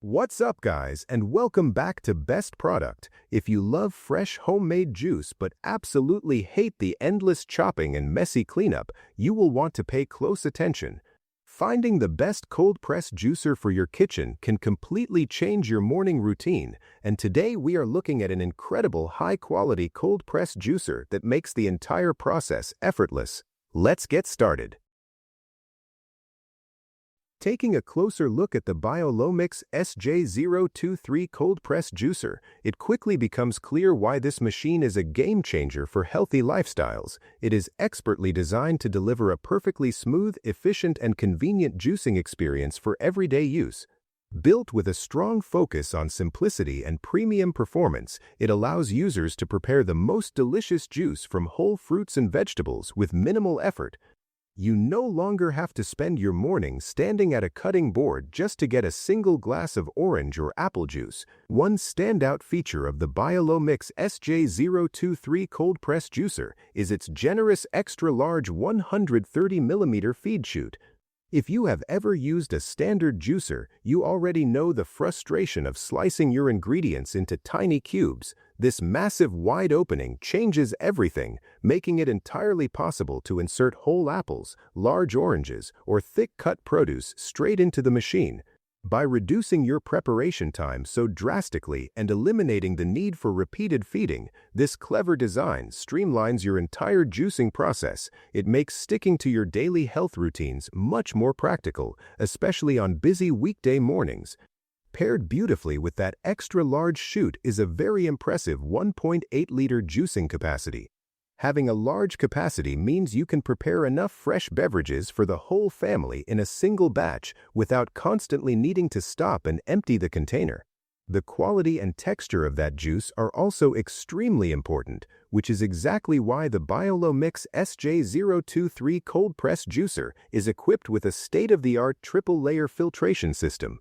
What's up, guys, and welcome back to Best Product. If you love fresh homemade juice but absolutely hate the endless chopping and messy cleanup, you will want to pay close attention. Finding the best cold-press juicer for your kitchen can completely change your morning routine, and today we are looking at an incredible high-quality cold-press juicer that makes the entire process effortless. Let's get started. Taking a closer look at the Biolomix SJ023 cold press juicer, it quickly becomes clear why this machine is a game changer for healthy lifestyles. It is expertly designed to deliver a perfectly smooth, efficient, and convenient juicing experience for everyday use. Built with a strong focus on simplicity and premium performance, it allows users to prepare the most delicious juice from whole fruits and vegetables with minimal effort. You no longer have to spend your morning standing at a cutting board just to get a single glass of orange or apple juice. One standout feature of the Biolomix SJ023 cold press juicer is its generous extra-large 130mm feed chute. If you have ever used a standard juicer, you already know the frustration of slicing your ingredients into tiny cubes. This massive wide opening changes everything, making it entirely possible to insert whole apples, large oranges, or thick-cut produce straight into the machine. By reducing your preparation time so drastically and eliminating the need for repeated feeding, this clever design streamlines your entire juicing process. It makes sticking to your daily health routines much more practical, especially on busy weekday mornings. Paired beautifully with that extra-large chute is a very impressive 1.8-liter juicing capacity. Having a large capacity means you can prepare enough fresh beverages for the whole family in a single batch without constantly needing to stop and empty the container. The quality and texture of that juice are also extremely important, which is exactly why the Biolomix SJ023 cold press juicer is equipped with a state-of-the-art triple-layer filtration system.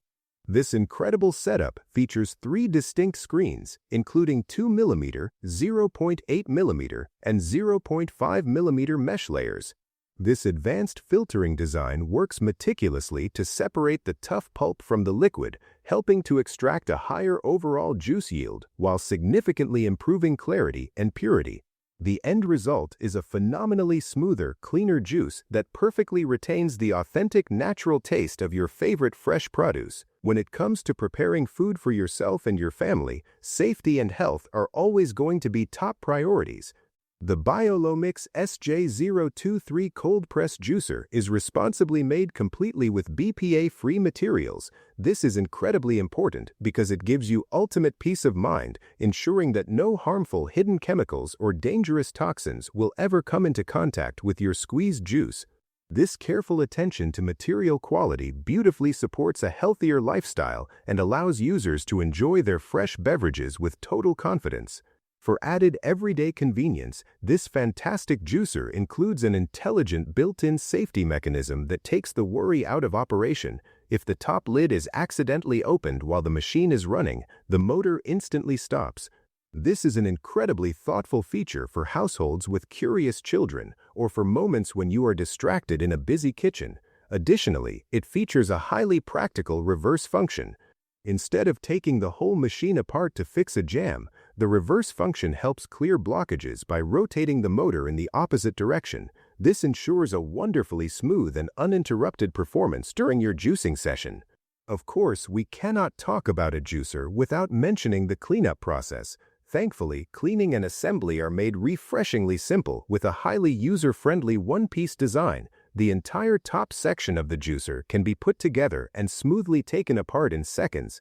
This incredible setup features 3 distinct screens, including 2mm, 0.8mm, and 0.5mm mesh layers. This advanced filtering design works meticulously to separate the tough pulp from the liquid, helping to extract a higher overall juice yield while significantly improving clarity and purity. The end result is a phenomenally smoother, cleaner juice that perfectly retains the authentic, natural taste of your favorite fresh produce. When it comes to preparing food for yourself and your family, safety and health are always going to be top priorities. The Biolomix SJ023 cold press juicer is responsibly made completely with BPA-free materials. This is incredibly important because it gives you ultimate peace of mind, ensuring that no harmful hidden chemicals or dangerous toxins will ever come into contact with your squeezed juice. This careful attention to material quality beautifully supports a healthier lifestyle and allows users to enjoy their fresh beverages with total confidence. For added everyday convenience, this fantastic juicer includes an intelligent built-in safety mechanism that takes the worry out of operation. If the top lid is accidentally opened while the machine is running, the motor instantly stops. This is an incredibly thoughtful feature for households with curious children or for moments when you are distracted in a busy kitchen. Additionally, it features a highly practical reverse function. Instead of taking the whole machine apart to fix a jam, the reverse function helps clear blockages by rotating the motor in the opposite direction. This ensures a wonderfully smooth and uninterrupted performance during your juicing session. Of course, we cannot talk about a juicer without mentioning the cleanup process. Thankfully, cleaning and assembly are made refreshingly simple with a highly user-friendly one-piece design. The entire top section of the juicer can be put together and smoothly taken apart in seconds.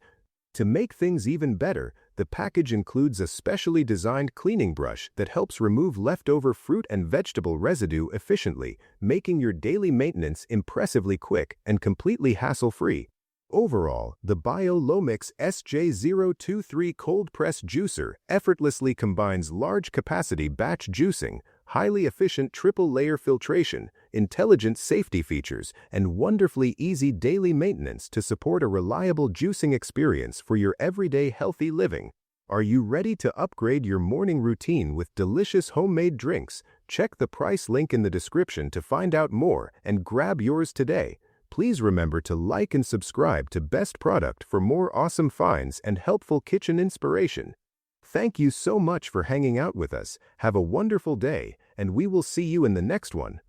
To make things even better, the package includes a specially designed cleaning brush that helps remove leftover fruit and vegetable residue efficiently, making your daily maintenance impressively quick and completely hassle-free. Overall, the Biolomix SJ023 cold press juicer effortlessly combines large-capacity batch juicing, highly efficient triple-layer filtration, intelligent safety features, and wonderfully easy daily maintenance to support a reliable juicing experience for your everyday healthy living. Are you ready to upgrade your morning routine with delicious homemade drinks? Check the price link in the description to find out more and grab yours today. Please remember to like and subscribe to Best Product for more awesome finds and helpful kitchen inspiration. Thank you so much for hanging out with us. Have a wonderful day, and we will see you in the next one.